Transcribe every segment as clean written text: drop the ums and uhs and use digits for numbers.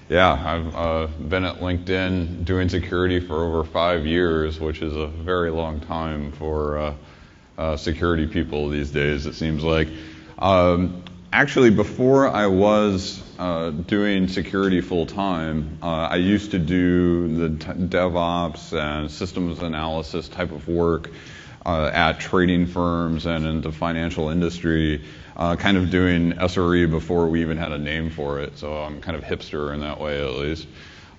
Yeah, I've been at LinkedIn doing security for over 5 years, which is a very long time for security people these days, it seems like. Actually, before I was doing security full time, I used to do the DevOps and systems analysis type of work at trading firms and in the financial industry, kind of doing SRE before we even had a name for it. So I'm kind of hipster in that way, at least.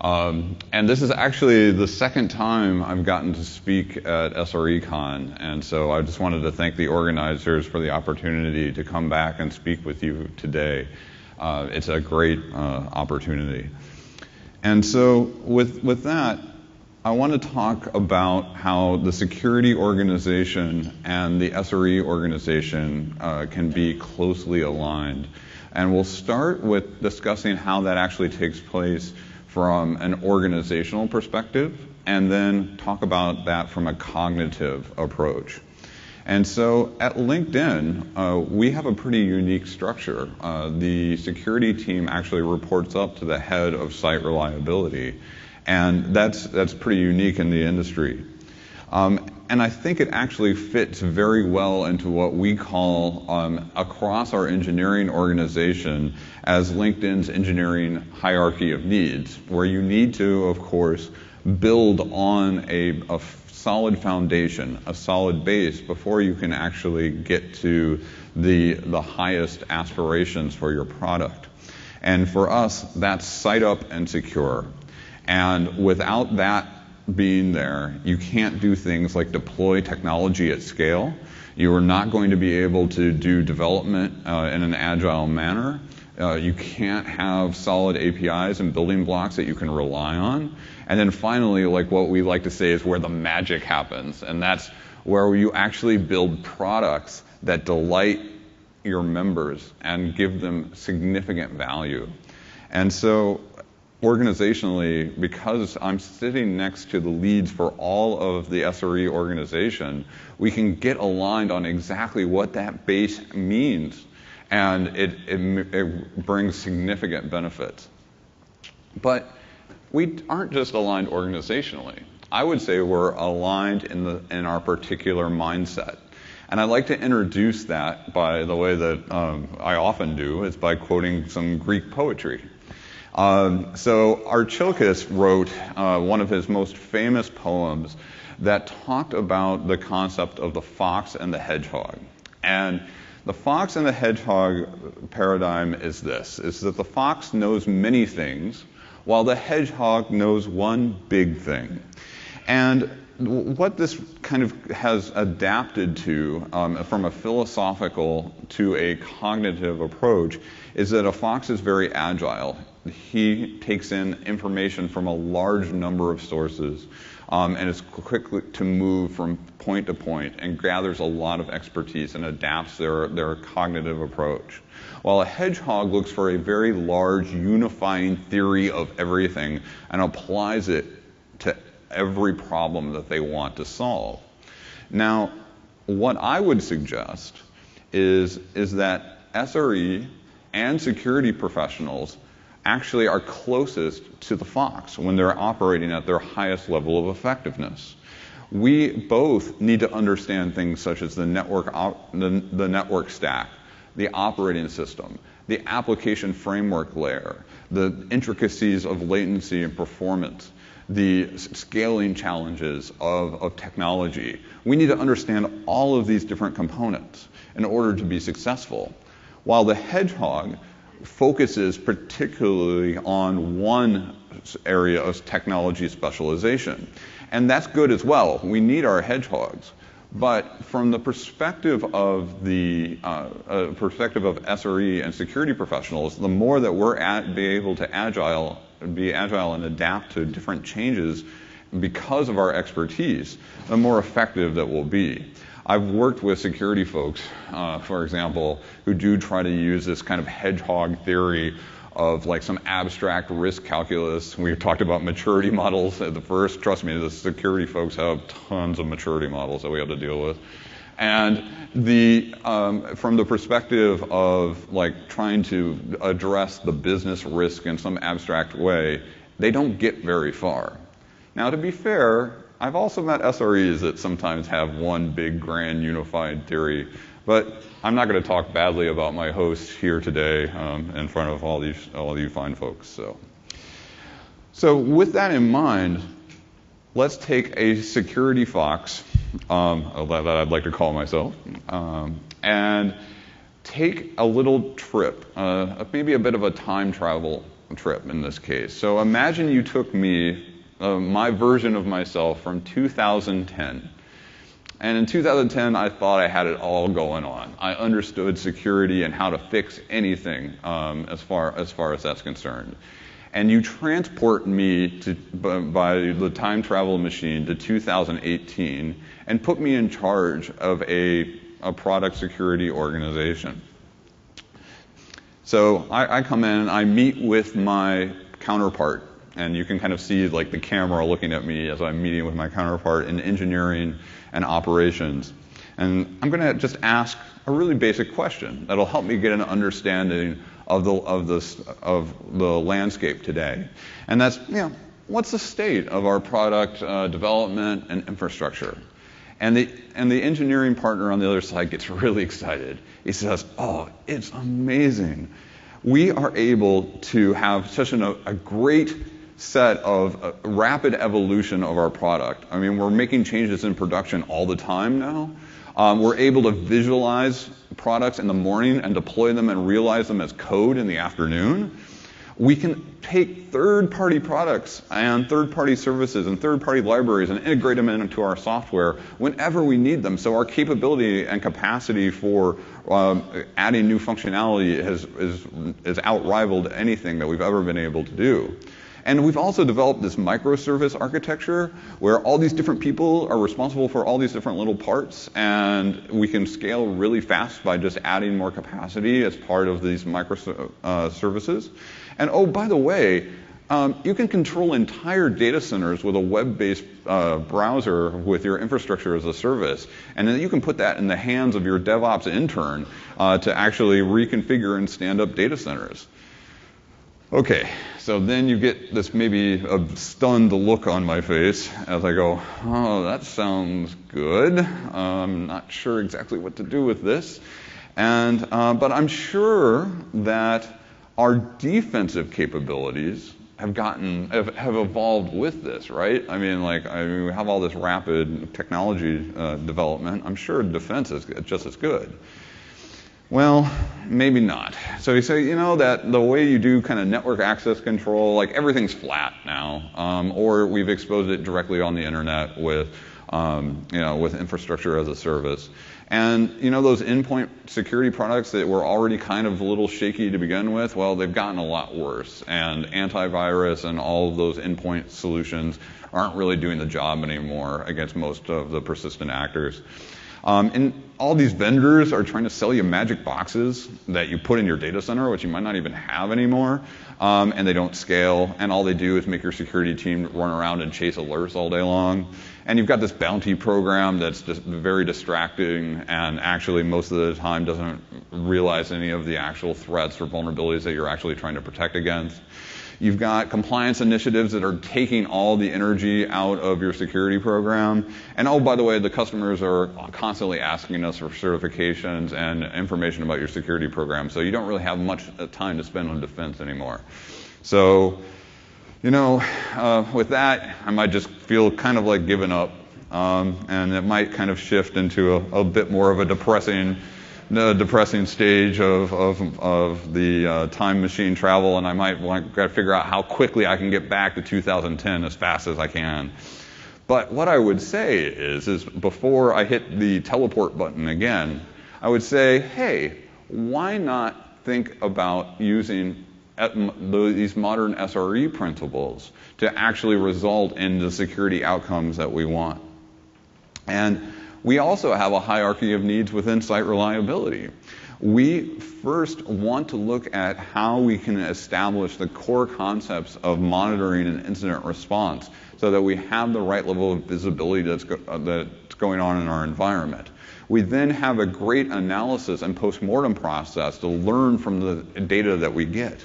And this is actually the second time I've gotten to speak at SREcon, and so I just wanted to thank the organizers for the opportunity to come back and speak with you today. It's a great opportunity. And so with that, I want to talk about how the security organization and the SRE organization can be closely aligned. And we'll start with discussing how that actually takes place from an organizational perspective, and then talk about that from a cognitive approach. And so at LinkedIn, we have a pretty unique structure. The security team actually reports up to the head of site reliability, and that's pretty unique in the industry. And I think it actually fits very well into what we call across our engineering organization as LinkedIn's engineering hierarchy of needs, where you need to, of course, build on a solid foundation, a solid base, before you can actually get to the highest aspirations for your product. And for us, that's site up and secure. And without that being there, you can't do things like deploy technology at scale. You are not going to be able to do development in an agile manner. You can't have solid APIs and building blocks that you can rely on. And then finally, like what we like to say is where the magic happens, and that's where you actually build products that delight your members and give them significant value. And so organizationally, because I'm sitting next to the leads for all of the SRE organization, we can get aligned on exactly what that base means, and it brings significant benefits. But we aren't just aligned organizationally. I would say we're aligned in our particular mindset. And I like to introduce that by the way that I often do, is by quoting some Greek poetry. So Archilochus wrote one of his most famous poems that talked about the concept of the fox and the hedgehog. And the fox and the hedgehog paradigm is this, is that the fox knows many things, while the hedgehog knows one big thing. And what this kind of has adapted to from a philosophical to a cognitive approach is that a fox is very agile. He takes in information from a large number of sources and is quick to move from point to point and gathers a lot of expertise and adapts their cognitive approach. While a hedgehog looks for a very large unifying theory of everything and applies it to every problem that they want to solve. Now, what I would suggest is that SRE and security professionals actually are closest to the fox when they're operating at their highest level of effectiveness. We both need to understand things such as the network stack, the operating system, the application framework layer, the intricacies of latency and performance, the scaling challenges of technology. We need to understand all of these different components in order to be successful. While the hedgehog focuses particularly on one area of technology specialization. And that's good as well. We need our hedgehogs. But from the perspective of the SRE and security professionals, the more that we're be able to be agile and adapt to different changes because of our expertise, the more effective that we'll be. I've worked with security folks, for example, who do try to use this kind of hedgehog theory of like some abstract risk calculus. We talked about maturity models at the first. Trust me, the security folks have tons of maturity models that we have to deal with. And from the perspective of like trying to address the business risk in some abstract way, they don't get very far. Now, to be fair, I've also met SREs that sometimes have one big grand unified theory, but I'm not going to talk badly about my host here today in front of all you fine folks. So with that in mind, let's take a security fox, that I'd like to call myself, and take a little trip, maybe a bit of a time travel trip in this case. So imagine you took me, my version of myself from 2010. And in 2010, I thought I had it all going on. I understood security and how to fix anything as far as that's concerned. And you transport me by the time travel machine to 2018 and put me in charge of a product security organization. So I come in and I meet with my counterpart. And you can kind of see like the camera looking at me as I'm meeting with my counterpart in engineering and operations. And I'm going to just ask a really basic question that'll help me get an understanding of the landscape today. And that's, what's the state of our product development and infrastructure? And the engineering partner on the other side gets really excited. He says, "Oh, it's amazing. We are able to have such a great set of rapid evolution of our product. I mean, we're making changes in production all the time now. We're able to visualize products in the morning and deploy them and realize them as code in the afternoon. We can take third-party products and third-party services and third-party libraries and integrate them into our software whenever we need them. So our capability and capacity for adding new functionality is outrivaled anything that we've ever been able to do. And we've also developed this microservice architecture where all these different people are responsible for all these different little parts, and we can scale really fast by just adding more capacity as part of these microservices. And oh, by the way, you can control entire data centers with a web-based browser with your infrastructure as a service. And then you can put that in the hands of your DevOps intern to actually reconfigure and stand up data centers. Okay, so then you get this maybe a stunned look on my face as I go, oh, that sounds good. I'm not sure exactly what to do with this. But I'm sure that our defensive capabilities have evolved with this, right? I mean, we have all this rapid technology development. I'm sure defense is just as good. Well, maybe not. So you say, that the way you do kind of network access control, like everything's flat now, or we've exposed it directly on the internet with infrastructure as a service. And, those endpoint security products that were already kind of a little shaky to begin with, well, they've gotten a lot worse. And antivirus and all of those endpoint solutions aren't really doing the job anymore against most of the persistent actors. And all these vendors are trying to sell you magic boxes that you put in your data center, which you might not even have anymore, and they don't scale, and all they do is make your security team run around and chase alerts all day long. And you've got this bounty program that's just very distracting and actually most of the time doesn't realize any of the actual threats or vulnerabilities that you're actually trying to protect against. You've got compliance initiatives that are taking all the energy out of your security program. And oh, by the way, the customers are constantly asking us for certifications and information about your security program. So you don't really have much time to spend on defense anymore. So, with that, I might just feel kind of like giving up. And it might kind of shift into a bit more of a depressing stage of the time machine travel, and I might want to figure out how quickly I can get back to 2010 as fast as I can. But what I would say is before I hit the teleport button again, I would say, hey, why not think about using these modern SRE principles to actually result in the security outcomes that we want? And we also have a hierarchy of needs within site reliability. We first want to look at how we can establish the core concepts of monitoring and incident response so that we have the right level of visibility that's going on in our environment. We then have a great analysis and postmortem process to learn from the data that we get.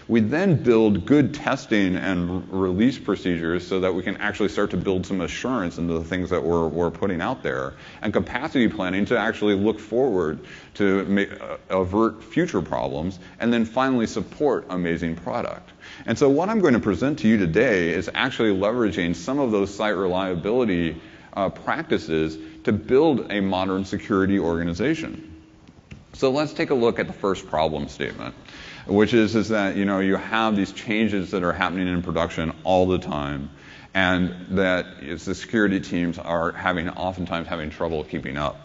We then build good testing and release procedures so that we can actually start to build some assurance into the things that we're putting out there, and capacity planning to actually look forward to avert future problems, and then finally support amazing product. And so what I'm going to present to you today is actually leveraging some of those site reliability practices to build a modern security organization. So let's take a look at the first problem statement, which is that you have these changes that are happening in production all the time, and that the security teams are oftentimes having trouble keeping up.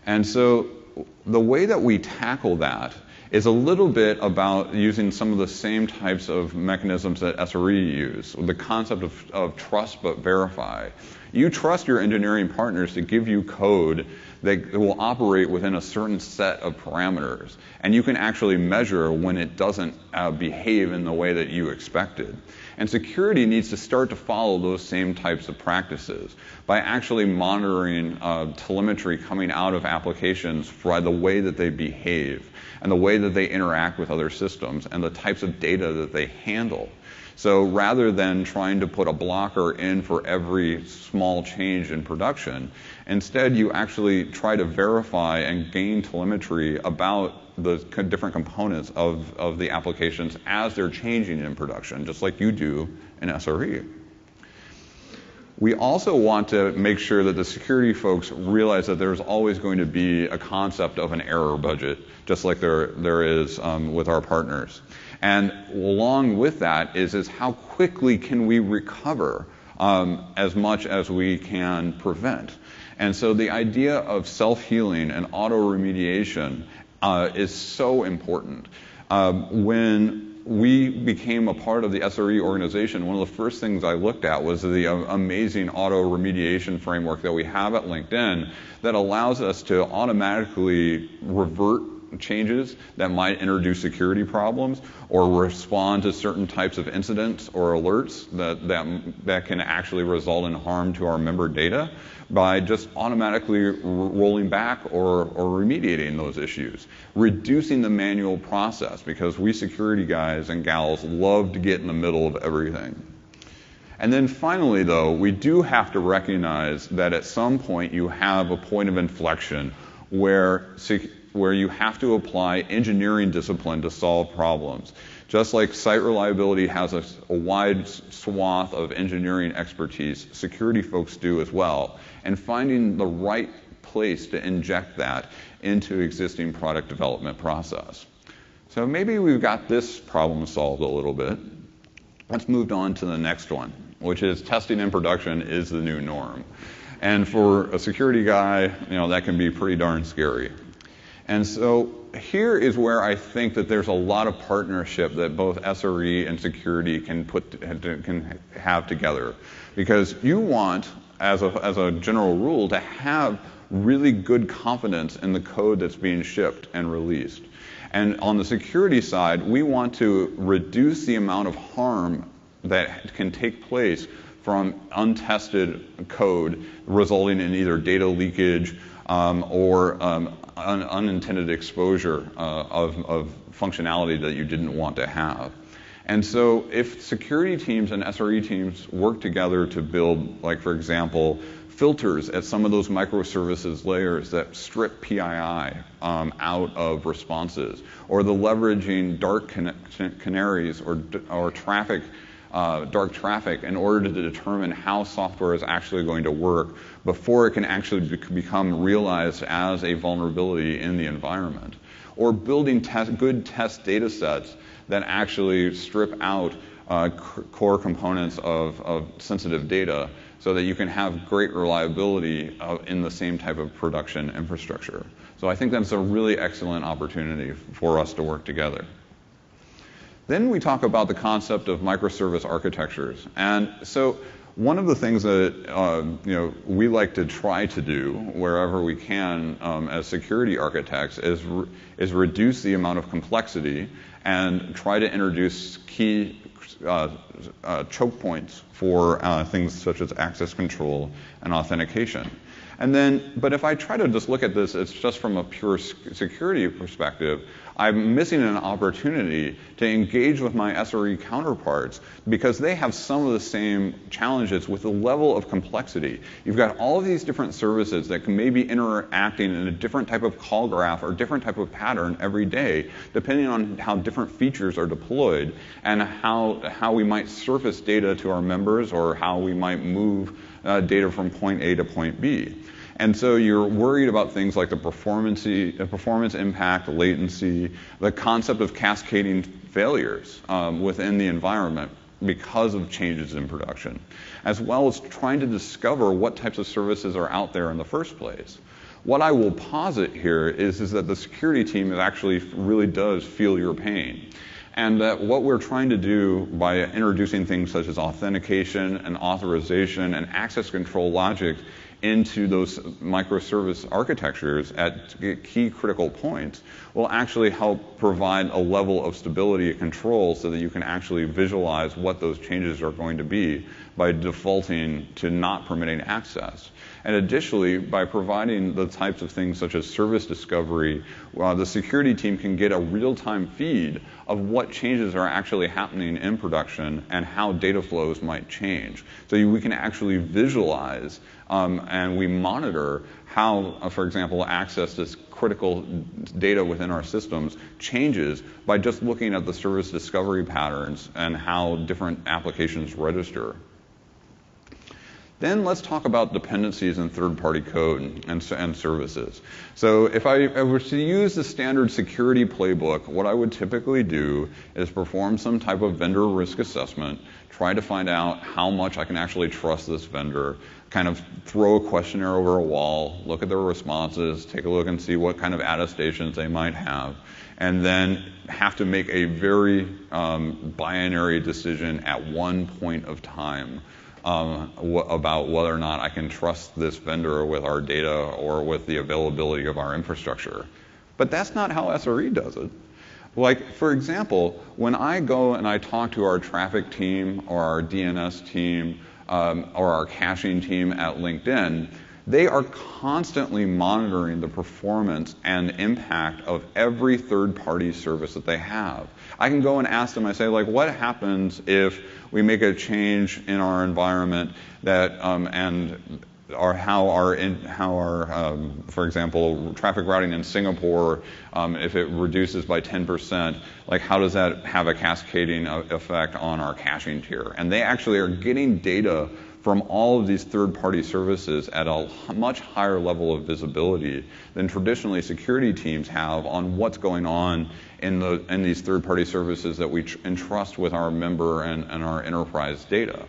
And so the way that we tackle that is a little bit about using some of the same types of mechanisms that SRE use, the concept of trust but verify. You trust your engineering partners to give you code that will operate within a certain set of parameters, and you can actually measure when it doesn't behave in the way that you expected. And security needs to start to follow those same types of practices by actually monitoring telemetry coming out of applications by the way that they behave and the way that they interact with other systems and the types of data that they handle. So rather than trying to put a blocker in for every small change in production, instead you actually try to verify and gain telemetry about the different components of the applications as they're changing in production, just like you do in SRE. We also want to make sure that the security folks realize that there's always going to be a concept of an error budget, just like there is with our partners. And along with that is how quickly can we recover as much as we can prevent. And so the idea of self-healing and auto-remediation is so important. When we became a part of the SRE organization, one of the first things I looked at was the amazing auto-remediation framework that we have at LinkedIn that allows us to automatically revert changes that might introduce security problems or respond to certain types of incidents or alerts that can actually result in harm to our member data by just automatically rolling back or remediating those issues, reducing the manual process, because we security guys and gals love to get in the middle of everything. And then finally, though, we do have to recognize that at some point you have a point of inflection where you have to apply engineering discipline to solve problems. Just like site reliability has a wide swath of engineering expertise, security folks do as well. And finding the right place to inject that into existing product development process. So maybe we've got this problem solved a little bit. Let's move on to the next one, which is testing in production is the new norm. And for a security guy, that can be pretty darn scary. And so here is where I think that there's a lot of partnership that both SRE and security can have together, because you want, as a general rule, to have really good confidence in the code that's being shipped and released. And on the security side, we want to reduce the amount of harm that can take place from untested code resulting in either data leakage or unintended exposure of functionality that you didn't want to have. And so if security teams and SRE teams work together to build, like for example, filters at some of those microservices layers that strip PII out of responses, or the leveraging dark canaries or dark traffic in order to determine how software is actually going to work before it can actually become realized as a vulnerability in the environment. Or building good test data sets that actually strip out core components of sensitive data so that you can have great reliability in the same type of production infrastructure. So I think that's a really excellent opportunity for us to work together. Then we talk about the concept of microservice architectures. And so one of the things that we like to try to do wherever we can as security architects is reduce the amount of complexity and try to introduce key choke points for things such as access control and authentication. And then, but if I try to just look at this, it's just from a pure security perspective, I'm missing an opportunity to engage with my SRE counterparts because they have some of the same challenges with the level of complexity. You've got all of these different services that can maybe interacting in a different type of call graph or different type of pattern every day, depending on how different features are deployed and how we might surface data to our members or how we might move data from point A to point B. And so you're worried about things like the performance impact, latency, the concept of cascading failures within the environment because of changes in production, as well as trying to discover what types of services are out there in the first place. What I will posit here is that the security team actually really does feel your pain. And that what we're trying to do by introducing things such as authentication and authorization and access control logic into those microservice architectures at key critical points will actually help provide a level of stability and control so that you can actually visualize what those changes are going to be by defaulting to not permitting access. And additionally, by providing the types of things such as service discovery, the security team can get a real-time feed of what changes are actually happening in production and how data flows might change. So we can actually visualize and we monitor how, for example, access to critical data within our systems changes by just looking at the service discovery patterns and how different applications register. Then let's talk about dependencies in third-party code and services. So if I were to use the standard security playbook, what I would typically do is perform some type of vendor risk assessment, try to find out how much I can actually trust this vendor, kind of throw a questionnaire over a wall, look at their responses, take a look and see what kind of attestations they might have, and then have to make a very binary decision at one point of time about whether or not I can trust this vendor with our data or with the availability of our infrastructure. But that's not how SRE does it. Like, for example, when I go and I talk to our traffic team or our DNS team or our caching team at LinkedIn, they are constantly monitoring the performance and impact of every third-party service that they have. I can go and ask them, I say, like, what happens if we make a change in our environment that, for example, traffic routing in Singapore, if it reduces by 10%, like how does that have a cascading effect on our caching tier? And they actually are getting data from all of these third-party services at a much higher level of visibility than traditionally security teams have on what's going on in these third-party services that we entrust with our member and our enterprise data.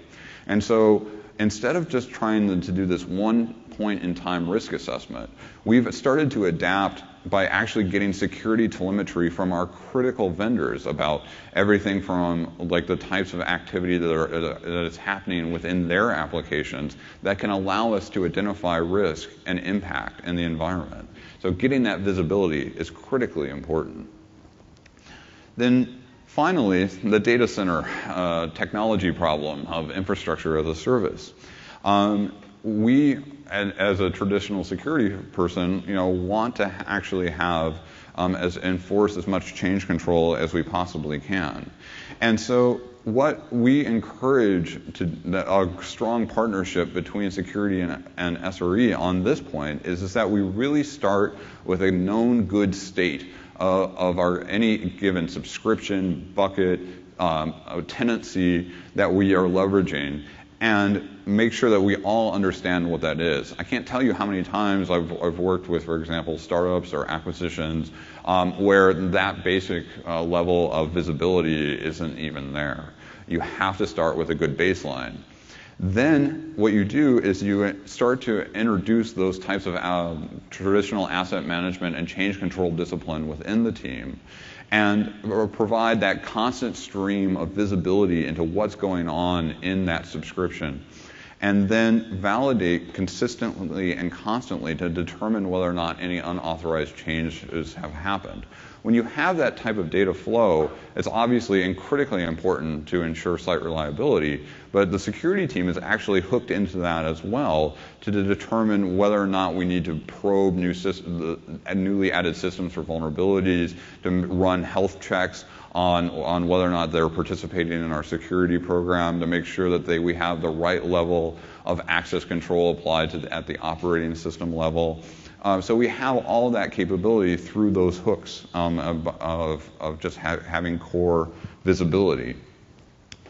And so instead of just trying to do this one point in time risk assessment, we've started to adapt by actually getting security telemetry from our critical vendors about everything from like the types of activity that is happening within their applications that can allow us to identify risk and impact in the environment. So getting that visibility is critically important. Then finally, the data center technology problem of infrastructure as a service. We, as a traditional security person, want to actually have enforce as much change control as we possibly can. And so what we encourage a strong partnership between security and SRE on this point is that we really start with a known good state of any given subscription, bucket, tenancy that we are leveraging, and make sure that we all understand what that is. I can't tell you how many times I've worked with, for example, startups or acquisitions where that basic level of visibility isn't even there. You have to start with a good baseline. Then what you do is you start to introduce those types of traditional asset management and change control discipline within the team and provide that constant stream of visibility into what's going on in that subscription, and then validate consistently and constantly to determine whether or not any unauthorized changes have happened. When you have that type of data flow, it's obviously and critically important to ensure site reliability, but the security team is actually hooked into that as well to determine whether or not we need to probe newly added systems for vulnerabilities, to run health checks on whether or not they're participating in our security program, to make sure that we have the right level of access control applied at the operating system level. So we have all that capability through those hooks of just having core visibility.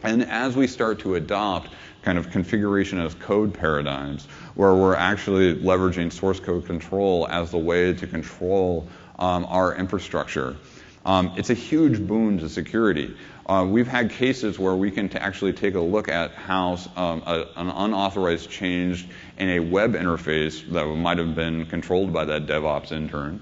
And as we start to adopt kind of configuration as code paradigms, where we're actually leveraging source code control as the way to control our infrastructure, it's a huge boon to security. We've had cases where we can actually take a look at how an unauthorized change in a web interface that might have been controlled by that DevOps intern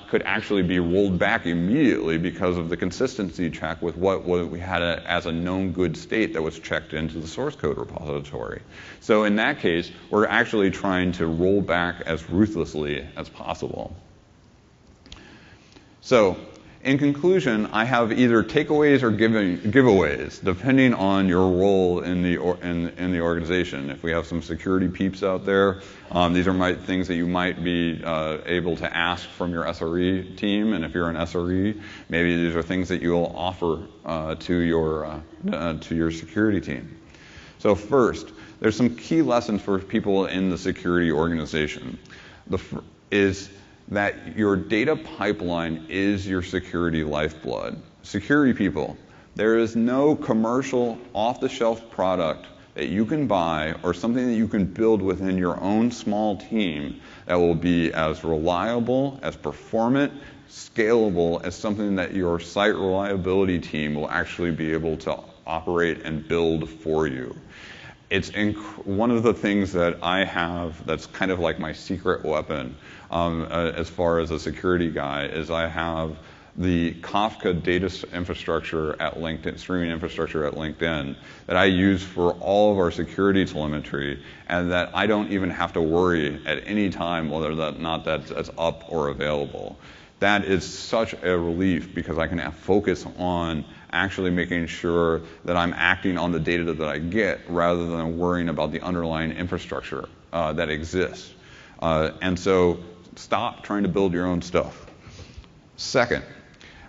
could actually be rolled back immediately because of the consistency check with what we had as a known good state that was checked into the source code repository. So in that case, we're actually trying to roll back as ruthlessly as possible. So, in conclusion, I have either takeaways or giveaways, depending on your role in the organization. If we have some security peeps out there, these are things that you might be able to ask from your SRE team. And if you're an SRE, maybe these are things that you'll offer to your security team. So first, there's some key lessons for people in the security organization. Is that your data pipeline is your security lifeblood. Security people, there is no commercial off-the-shelf product that you can buy or something that you can build within your own small team that will be as reliable, as performant, scalable as something that your site reliability team will actually be able to operate and build for you. It's one of the things that I have that's kind of like my secret weapon as far as a security guy is I have the Kafka data infrastructure at LinkedIn, streaming infrastructure at LinkedIn that I use for all of our security telemetry, and that I don't even have to worry at any time whether or not that's up or available. That is such a relief because I can focus on actually making sure that I'm acting on the data that I get rather than worrying about the underlying infrastructure that exists. And so stop trying to build your own stuff. Second,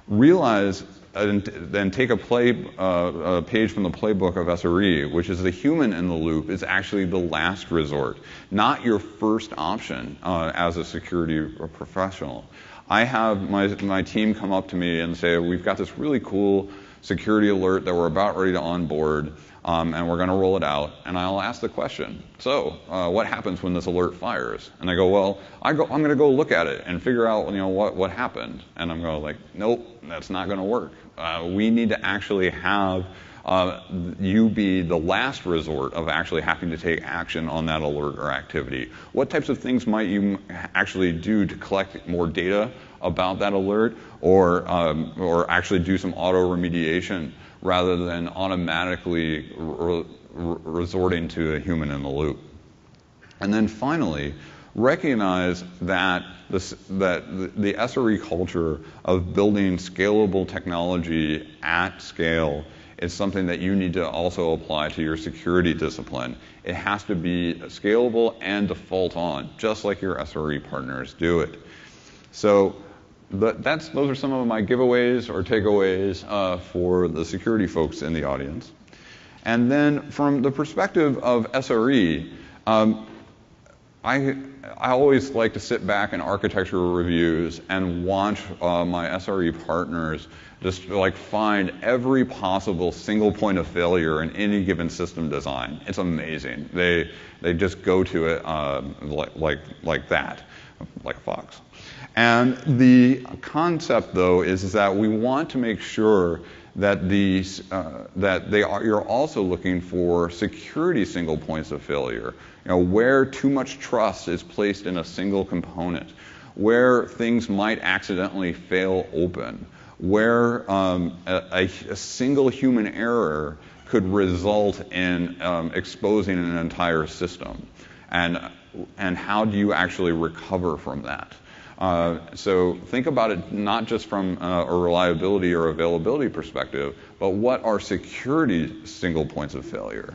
realize and then take a page from the playbook of SRE, which is the human in the loop is actually the last resort, not your first option as a security professional. I have my team come up to me and say, we've got this really cool security alert that we're about ready to onboard, and we're going to roll it out. And I'll ask the question, so what happens when this alert fires? And I go, well, I'm going to go look at it and figure out what happened. And I'm going like, nope, that's not going to work. We need to actually have you be the last resort of actually having to take action on that alert or activity. What types of things might you actually do to collect more data about that alert, or actually do some auto remediation rather than automatically resorting to a human in the loop? And then finally, recognize that the SRE culture of building scalable technology at scale is something that you need to also apply to your security discipline. It has to be scalable and default on, just like your SRE partners do it. So those are some of my giveaways or takeaways for the security folks in the audience. And then from the perspective of SRE, I always like to sit back in architectural reviews and watch my SRE partners just find every possible single point of failure in any given system design. It's amazing. They just go to it like that, like a fox. And the concept, though, is that we want to make sure that you're also looking for security single points of failure. Where too much trust is placed in a single component, where things might accidentally fail open, where a single human error could result in exposing an entire system, and how do you actually recover from that? So think about it not just from a reliability or availability perspective, but what are security single points of failure?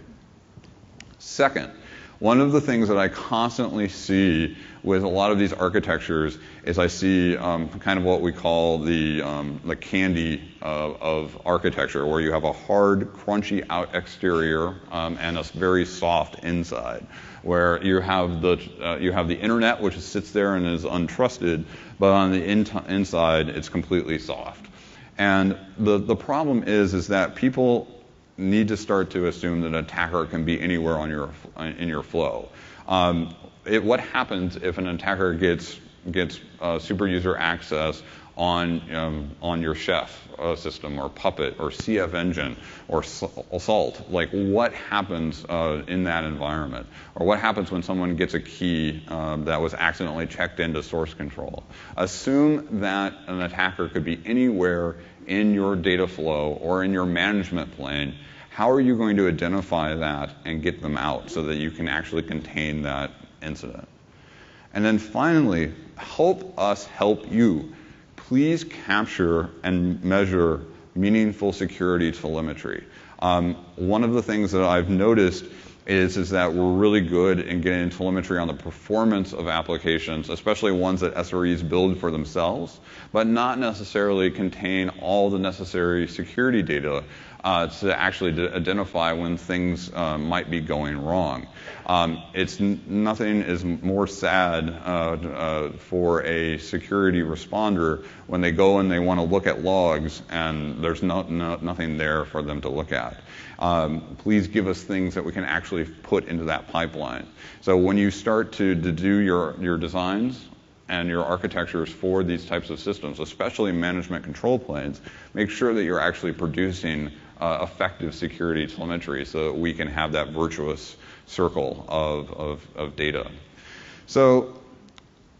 Second, one of the things that I constantly see with a lot of these architectures is I see kind of what we call the candy of architecture, where you have a hard, crunchy out exterior and a very soft inside, where you have the internet, which sits there and is untrusted, but on the inside it's completely soft. And the problem is that people need to start to assume that an attacker can be anywhere in your flow. What happens if an attacker gets super user access on your Chef system or Puppet or CF Engine or Assault? Like, what happens in that environment? Or what happens when someone gets a key that was accidentally checked into source control? Assume that an attacker could be anywhere in your data flow or in your management plane. How are you going to identify that and get them out so that you can actually contain that incident? And then finally, help us help you. Please capture and measure meaningful security telemetry. One of the things that I've noticed is that we're really good in getting telemetry on the performance of applications, especially ones that SREs build for themselves, but not necessarily contain all the necessary security data to actually identify when things might be going wrong. Nothing is more sad for a security responder when they go and they want to look at logs and there's nothing there for them to look at. Please give us things that we can actually put into that pipeline. So when you start to do your designs and your architectures for these types of systems, especially management control planes, make sure that you're actually producing effective security telemetry so that we can have that virtuous circle of data. So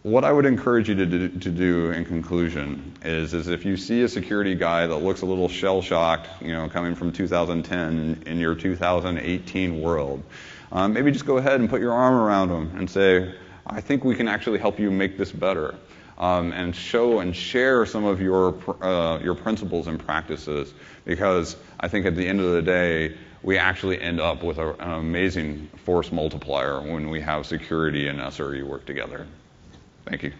what I would encourage you to do in conclusion is if you see a security guy that looks a little shell-shocked, coming from 2010 in your 2018 world, maybe just go ahead and put your arm around him and say, I think we can actually help you make this better. And show and share some of your principles and practices, because I think at the end of the day, we actually end up with an amazing force multiplier when we have security and SRE work together. Thank you.